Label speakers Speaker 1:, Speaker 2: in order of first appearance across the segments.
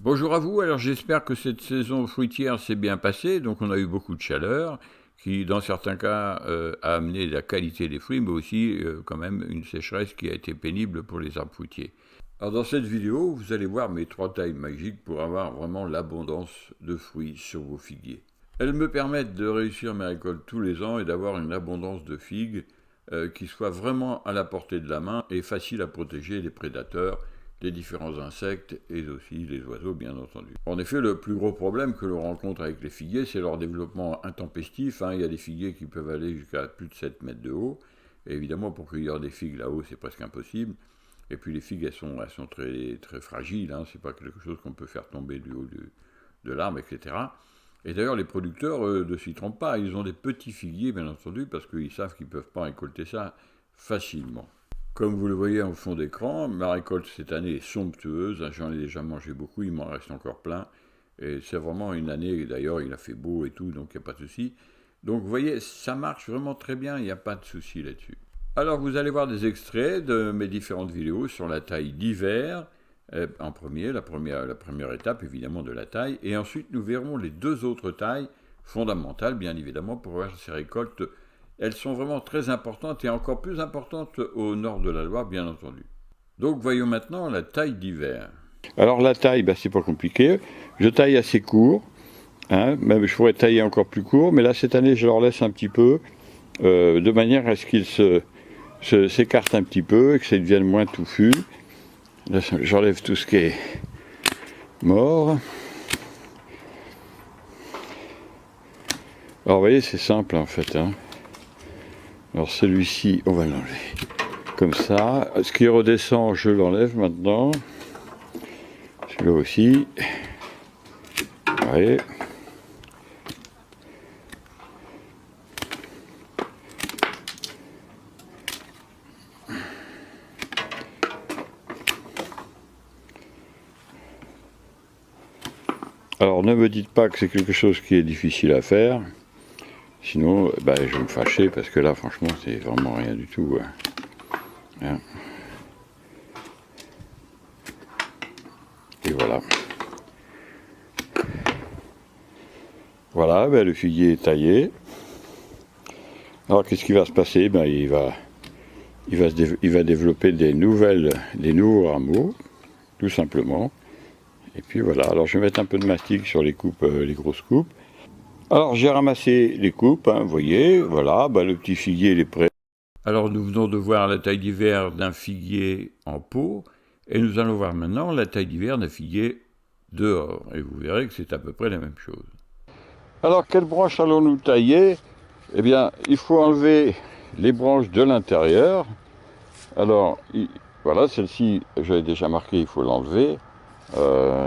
Speaker 1: Bonjour à vous, alors j'espère que cette saison fruitière s'est bien passée, donc on a eu beaucoup de chaleur, qui dans certains cas a amené la qualité des fruits, mais aussi quand même une sécheresse qui a été pénible pour les arbres fruitiers. Alors dans cette vidéo, vous allez voir mes 3 tailles magiques pour avoir vraiment l'abondance de fruits sur vos figuiers. Elles me permettent de réussir mes récoltes tous les ans et d'avoir une abondance de figues qui soit vraiment à la portée de la main et facile à protéger des prédateurs, des différents insectes et aussi les oiseaux bien entendu. En effet, le plus gros problème que l'on rencontre avec les figuiers, c'est leur développement intempestif. Il y a des figuiers qui peuvent aller jusqu'à plus de 7 mètres de haut. Et évidemment, pour cueillir des figues là-haut, c'est presque impossible. Et puis les figues, elles sont très, très fragiles. C'est pas quelque chose qu'on peut faire tomber du haut de l'arbre, etc. Et d'ailleurs, les producteurs ne s'y trompent pas. Ils ont des petits figuiers, bien entendu, parce qu'ils savent qu'ils ne peuvent pas récolter ça facilement. Comme vous le voyez en fond d'écran, ma récolte cette année est somptueuse. J'en ai déjà mangé beaucoup, il m'en reste encore plein. Et c'est vraiment une année, d'ailleurs, il a fait beau et tout, donc il n'y a pas de souci. Donc vous voyez, ça marche vraiment très bien, il n'y a pas de souci là-dessus. Alors vous allez voir des extraits de mes différentes vidéos sur la taille d'hiver. En premier, la première étape évidemment de la taille. Et ensuite nous verrons les 2 autres tailles fondamentales, bien évidemment, pour voir ces récoltes. Elles sont vraiment très importantes et encore plus importantes au nord de la Loire, bien entendu. Donc voyons maintenant la taille d'hiver. Alors la taille, c'est pas compliqué. Je taille assez court. Même je pourrais tailler encore plus court, mais là cette année je leur laisse un petit peu, de manière à ce qu'ils s'écartent un petit peu et que ça devienne moins touffu. Là j'enlève tout ce qui est mort. Alors vous voyez, c'est simple en fait. Alors celui-ci, on va l'enlever comme ça. Ce qui redescend, je l'enlève maintenant. Celui-là aussi. Vous voyez. Alors ne me dites pas que c'est quelque chose qui est difficile à faire. Sinon, je vais me fâcher parce que là, franchement, c'est vraiment rien du tout. Et voilà. Voilà, le figuier est taillé. Alors, qu'est-ce qui va se passer? Il va développer des nouveaux rameaux, tout simplement. Et puis voilà. Alors, je vais mettre un peu de mastic sur les coupes, les grosses coupes. Alors j'ai ramassé les coupes, vous voyez, voilà, le petit figuier il est prêt. Alors nous venons de voir la taille d'hiver d'un figuier en pot, et nous allons voir maintenant la taille d'hiver d'un figuier dehors, et vous verrez que c'est à peu près la même chose. Alors quelle branche allons-nous tailler? Eh bien, il faut enlever les branches de l'intérieur. Alors, voilà, celle-ci, j'avais déjà marqué, il faut l'enlever.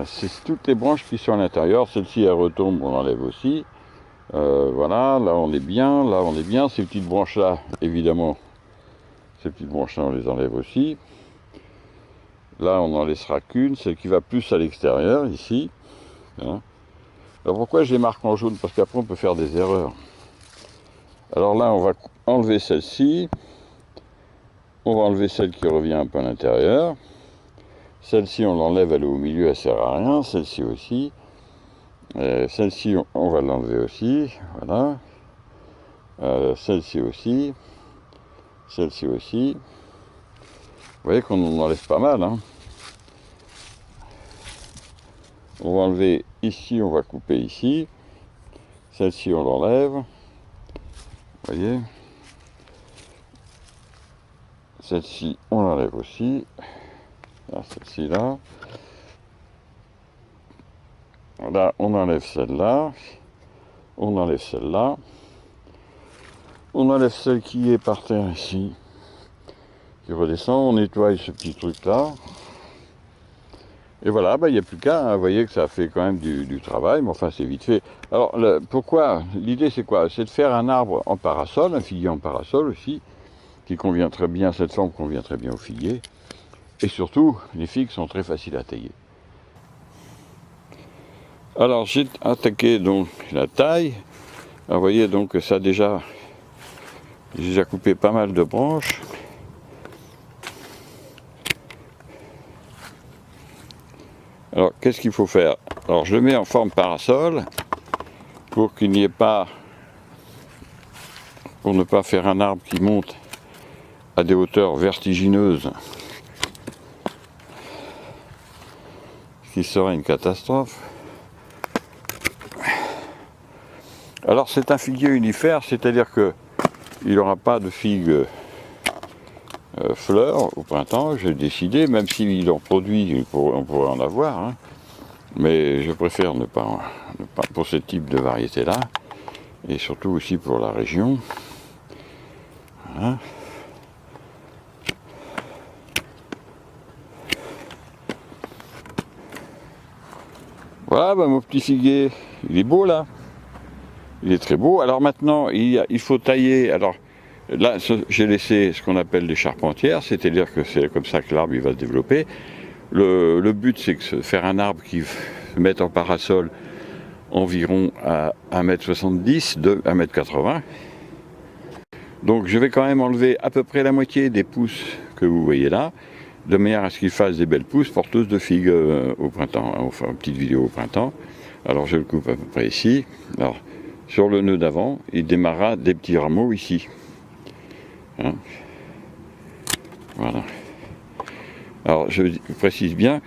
Speaker 1: C'est toutes les branches qui sont à l'intérieur, celle-ci elle retombe, on l'enlève aussi. Voilà, là on est bien, ces petites branches là, évidemment, ces petites branches là on les enlève aussi. Là on n'en laissera qu'une, celle qui va plus à l'extérieur, ici. Alors pourquoi je les marque en jaune? Parce qu'après on peut faire des erreurs. Alors là on va enlever celle-ci, on va enlever celle qui revient un peu à l'intérieur. Celle-ci on l'enlève, elle est au milieu, elle sert à rien, celle-ci aussi. Celle-ci on va l'enlever aussi, voilà. Celle-ci aussi. Celle-ci aussi. Vous voyez qu'on en enlève pas mal. On va enlever ici, on va couper ici. Celle-ci, on l'enlève. Vous voyez. Celle-ci, on l'enlève aussi. Celle-ci là. Là, on enlève celle-là. On enlève celle-là. On enlève celle qui est par terre ici. Qui redescend. On nettoie ce petit truc-là. Et voilà, il n'y a plus qu'à, vous voyez que ça fait quand même du travail, mais enfin c'est vite fait. Alors pourquoi? L'idée c'est quoi? C'est de faire un arbre en parasol, un figuier en parasol aussi, qui convient très bien, cette forme convient très bien au figuier. Et surtout, les figues sont très faciles à tailler. Alors j'ai attaqué donc la taille. Alors, vous voyez donc ça déjà, j'ai déjà coupé pas mal de branches. Alors qu'est-ce qu'il faut faire? Alors je le mets en forme parasol pour qu'il n'y ait pas, pour ne pas faire un arbre qui monte à des hauteurs vertigineuses, ce qui serait une catastrophe. Alors c'est un figuier unifère, c'est-à-dire que il n'aura pas de figues fleurs au printemps, j'ai décidé, même s'il en produit, on pourrait en avoir, hein, mais je préfère ne pas pour ce type de variété-là, et surtout aussi pour la région. Voilà. Voilà, mon petit figuier, il est beau là, il est très beau. Alors maintenant, il faut tailler. Alors là, j'ai laissé ce qu'on appelle des charpentières, c'est-à-dire que c'est comme ça que l'arbre il va se développer. Le but, c'est de faire un arbre qui se mette en parasol environ à 1,70 m, de 1,80 m. Donc je vais quand même enlever à peu près la moitié des pousses que vous voyez là, de manière à ce qu'il fasse des belles pousses porteuses de figues au printemps. On va faire une petite vidéo au printemps. Alors je le coupe à peu près ici. Alors sur le nœud d'avant, il démarrera des petits rameaux ici. Hein, voilà. Alors je précise bien,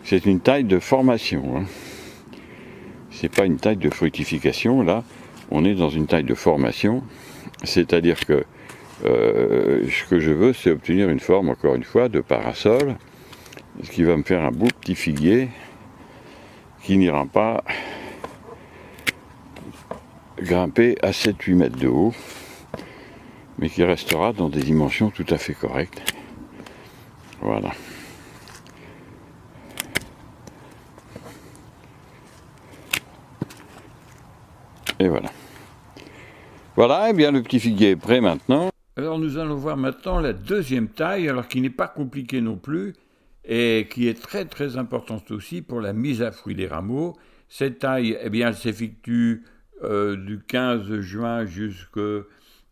Speaker 1: c'est une taille de formation. Hein. C'est pas une taille de fructification. Là, on est dans une taille de formation. C'est-à-dire que ce que je veux, c'est obtenir une forme, encore une fois, de parasol, ce qui va me faire un beau petit figuier qui n'ira pas grimper à 7-8 mètres de haut, mais qui restera dans des dimensions tout à fait correctes. Voilà. Et voilà. Voilà, et bien le petit figuier est prêt maintenant. Alors nous allons voir maintenant la deuxième taille, alors qui n'est pas compliquée non plus, et qui est très très importante aussi pour la mise à fruit des rameaux. Cette taille, eh bien, elle s'effectue du 15 juin jusqu'au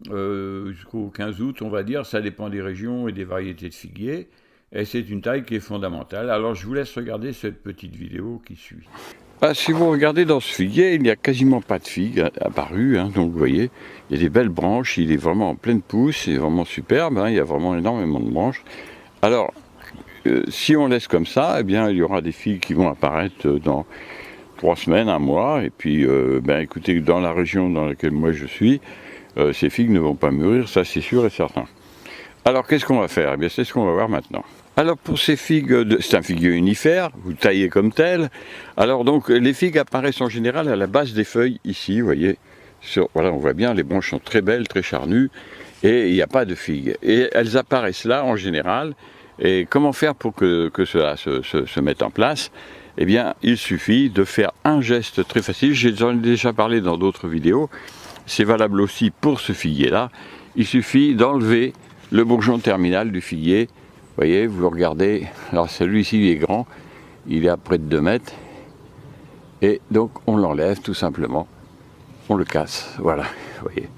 Speaker 1: 15 août, on va dire, ça dépend des régions et des variétés de figuiers, et c'est une taille qui est fondamentale. Alors je vous laisse regarder cette petite vidéo qui suit. Si vous regardez dans ce figuier, il n'y a quasiment pas de figues apparues, hein, donc vous voyez, il y a des belles branches, il est vraiment en pleine pousse, c'est vraiment superbe, hein, il y a vraiment énormément de branches. Alors, si on laisse comme ça, eh bien, il y aura des figues qui vont apparaître dans 3 semaines, 1 mois, et puis, écoutez, dans la région dans laquelle moi je suis, ces figues ne vont pas mûrir, ça c'est sûr et certain. Alors, qu'est-ce qu'on va faire? Eh bien, c'est ce qu'on va voir maintenant. Alors pour ces figues, c'est un figuier unifère, vous taillez comme tel. Alors donc les figues apparaissent en général à la base des feuilles, ici, vous voyez. Voilà, on voit bien, les branches sont très belles, très charnues, et il n'y a pas de figues. Et elles apparaissent là en général. Et comment faire pour que cela se mette en place? Eh bien, il suffit de faire un geste très facile. J'en ai déjà parlé dans d'autres vidéos. C'est valable aussi pour ce figuier-là. Il suffit d'enlever le bourgeon terminal du figuier. Vous voyez, vous regardez, alors celui-ci il est grand, il est à près de 2 mètres, et donc on l'enlève tout simplement, on le casse, voilà, vous voyez,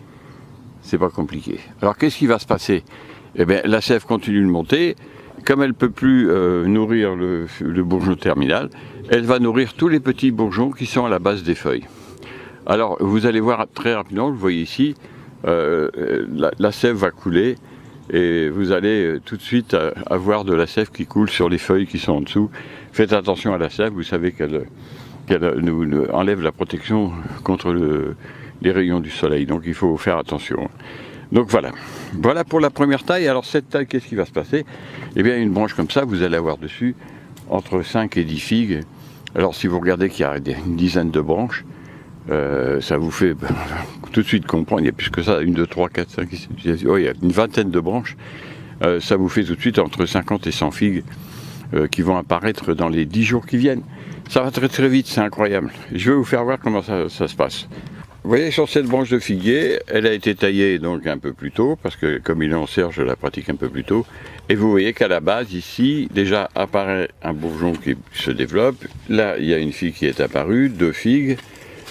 Speaker 1: c'est pas compliqué. Alors qu'est-ce qui va se passer? Eh bien la sève continue de monter, comme elle ne peut plus nourrir le bourgeon terminal, elle va nourrir tous les petits bourgeons qui sont à la base des feuilles. Alors vous allez voir très rapidement, vous voyez ici, la sève va couler, et vous allez tout de suite avoir de la sève qui coule sur les feuilles qui sont en dessous. Faites attention à la sève, vous savez qu'elle nous enlève la protection contre les rayons du soleil, donc il faut faire attention. Donc voilà pour la première taille. Alors cette taille, qu'est-ce qui va se passer? Eh bien une branche comme ça, vous allez avoir dessus entre 5 et 10 figues. Alors si vous regardez qu'il y a une dizaine de branches, ça vous fait tout de suite comprendre, il y a plus que ça, 1, 2, 3, 4, 5, 6, 7, il y a une vingtaine de branches, ça vous fait tout de suite entre 50 et 100 figues qui vont apparaître dans les 10 jours qui viennent. Ça va très très vite, c'est incroyable. Je vais vous faire voir comment ça se passe. Vous voyez, sur cette branche de figuier, elle a été taillée donc un peu plus tôt, parce que comme il est en serre, je la pratique un peu plus tôt. Et vous voyez qu'à la base, ici, déjà apparaît un bourgeon qui se développe. Là, il y a une figue qui est apparue, 2 figues.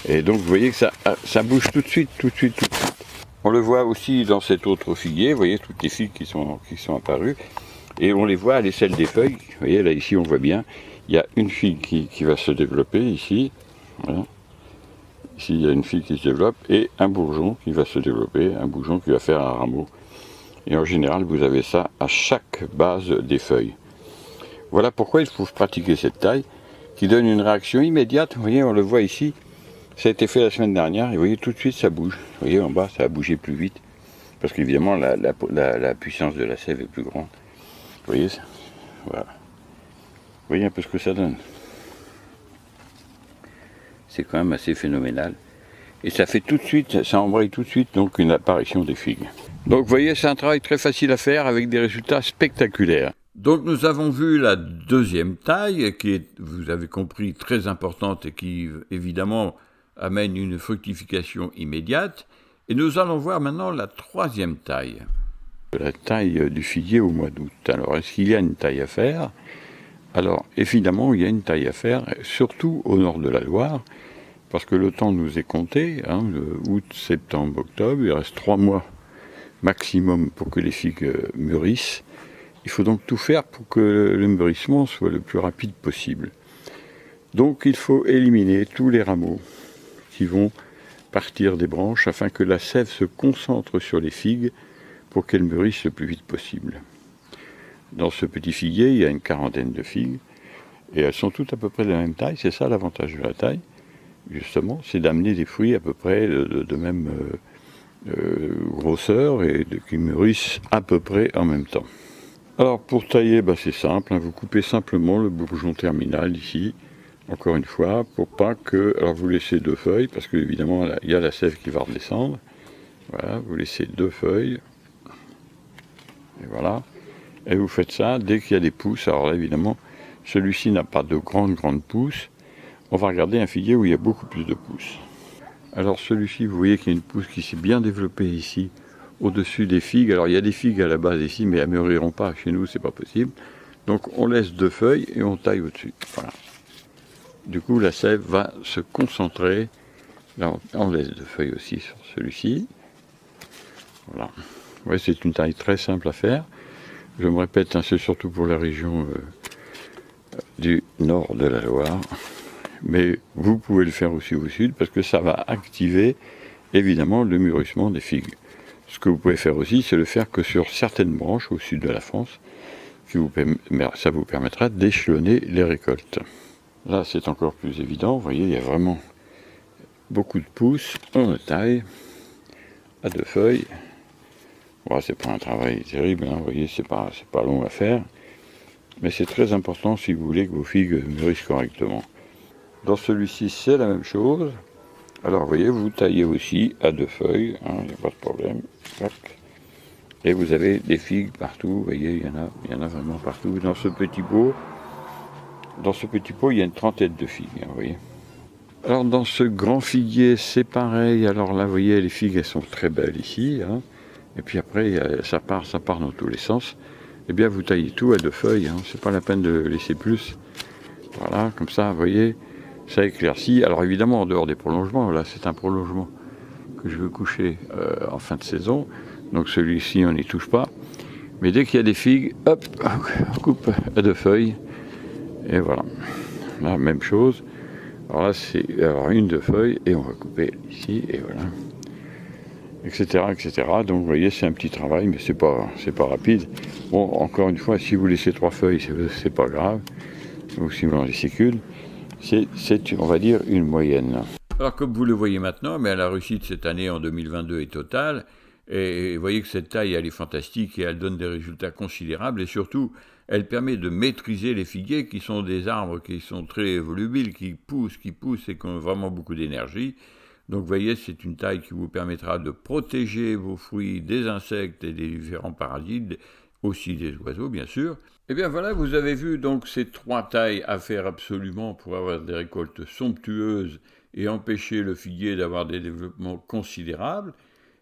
Speaker 1: Et donc vous voyez que ça bouge tout de suite. On le voit aussi dans cet autre figuier, vous voyez toutes les figues qui sont apparues. Et on les voit à l'aisselle des feuilles, vous voyez là ici on voit bien, il y a une figue qui va se développer ici. Voilà. Ici, il y a une figue qui se développe et un bourgeon qui va se développer, un bourgeon qui va faire un rameau. Et en général, vous avez ça à chaque base des feuilles. Voilà pourquoi il faut pratiquer cette taille qui donne une réaction immédiate. Vous voyez, on le voit ici. Ça a été fait la semaine dernière et vous voyez, tout de suite, ça bouge. Vous voyez, en bas, ça a bougé plus vite. Parce qu'évidemment, la puissance de la sève est plus grande. Vous voyez, voilà. Vous voyez un peu ce que ça donne. C'est quand même assez phénoménal. Et ça fait tout de suite, ça embraye tout de suite donc une apparition des figues. Donc vous voyez, c'est un travail très facile à faire avec des résultats spectaculaires. Donc nous avons vu la deuxième taille qui est, vous avez compris, très importante et qui évidemment amène une fructification immédiate. Et nous allons voir maintenant la troisième taille. La taille du figuier au mois d'août. Alors est-ce qu'il y a une taille à faire ? Alors évidemment il y a une taille à faire, surtout au nord de la Loire, parce que le temps nous est compté, août, septembre, octobre, il reste 3 mois maximum pour que les figues mûrissent. Il faut donc tout faire pour que le mûrissement soit le plus rapide possible. Donc il faut éliminer tous les rameaux qui vont partir des branches afin que la sève se concentre sur les figues pour qu'elles mûrissent le plus vite possible. Dans ce petit figuier, il y a une quarantaine de figues et elles sont toutes à peu près de la même taille. C'est ça l'avantage de la taille, justement, c'est d'amener des fruits à peu près de même grosseur et qui mûrissent à peu près en même temps. Alors pour tailler, c'est simple, vous coupez simplement le bourgeon terminal ici, encore une fois, pour pas que... Alors vous laissez 2 feuilles, parce que évidemment il y a la sève qui va redescendre. Voilà, vous laissez 2 feuilles. Et voilà. Et vous faites ça dès qu'il y a des pousses. Alors là évidemment, celui-ci n'a pas de grandes pousses. On va regarder un figuier où il y a beaucoup plus de pousses. Alors celui-ci, vous voyez qu'il y a une pousse qui s'est bien développée ici, au-dessus des figues. Alors il y a des figues à la base ici, mais elles ne mûriront pas. Chez nous, c'est pas possible. Donc on laisse 2 feuilles et on taille au-dessus. Voilà. Du coup, la sève va se concentrer. Là, on laisse 2 feuilles aussi sur celui-ci. Voilà. Ouais, c'est une taille très simple à faire. Je me répète, c'est surtout pour la région du nord de la Loire. Mais vous pouvez le faire aussi au sud parce que ça va activer évidemment le mûrissement des figues. Ce que vous pouvez faire aussi, c'est le faire que sur certaines branches au sud de la France, ça vous permettra d'échelonner les récoltes. Là, c'est encore plus évident. Vous voyez, il y a vraiment beaucoup de pousses. On le taille à 2 feuilles. Bon, c'est pas un travail terrible, vous voyez, c'est pas long à faire. Mais c'est très important si vous voulez que vos figues mûrissent correctement. Dans celui-ci, c'est la même chose. Alors, vous voyez, vous taillez aussi à 2 feuilles, il n'y a pas de problème. Et vous avez des figues partout, vous voyez, il y en a vraiment partout. Dans ce petit pot, il y a une trentaine de figues, vous voyez. Alors, dans ce grand figuier, c'est pareil. Alors là, vous voyez, les figues, elles sont très belles ici. Et puis après, ça part dans tous les sens. Eh bien, vous taillez tout à 2 feuilles, c'est pas la peine de laisser plus. Voilà, comme ça, vous voyez, ça éclaircit. Alors évidemment, en dehors des prolongements, là, c'est un prolongement que je veux coucher en fin de saison. Donc celui-ci, on n'y touche pas. Mais dès qu'il y a des figues, hop, on coupe à 2 feuilles. Et voilà. Là, même chose. Alors là, c'est une 2 feuilles et on va couper ici, et voilà. Etc. Donc vous voyez, c'est un petit travail, mais c'est pas rapide. Bon, encore une fois, si vous laissez 3 feuilles, c'est pas grave. Ou si vous en laissez qu'une, c'est, on va dire, une moyenne. Alors comme vous le voyez maintenant, mais la réussite cette année en 2022 est totale. Et vous voyez que cette taille, elle est fantastique et elle donne des résultats considérables. Et surtout, elle permet de maîtriser les figuiers qui sont des arbres qui sont très volubiles, qui poussent et qui ont vraiment beaucoup d'énergie. Donc vous voyez, c'est une taille qui vous permettra de protéger vos fruits des insectes et des différents parasites, aussi des oiseaux bien sûr. Et bien voilà, vous avez vu donc ces 3 tailles à faire absolument pour avoir des récoltes somptueuses et empêcher le figuier d'avoir des développements considérables.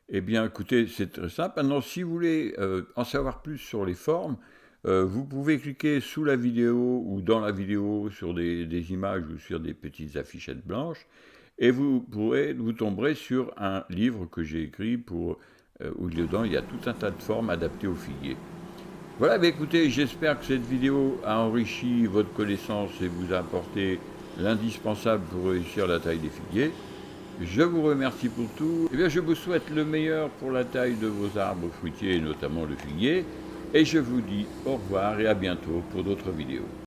Speaker 1: Eh bien écoutez, c'est très simple. Maintenant, si vous voulez en savoir plus sur les formes, vous pouvez cliquer sous la vidéo ou dans la vidéo sur des images ou sur des petites affichettes blanches. Et vous tomberez sur un livre que j'ai écrit où dedans il y a tout un tas de formes adaptées au figuier. Voilà, bah écoutez, j'espère que cette vidéo a enrichi votre connaissance et vous a apporté l'indispensable pour réussir la taille des figuiers. Je vous remercie pour tout. Eh bien, je vous souhaite le meilleur pour la taille de vos arbres fruitiers, notamment le figuier. Et je vous dis au revoir et à bientôt pour d'autres vidéos.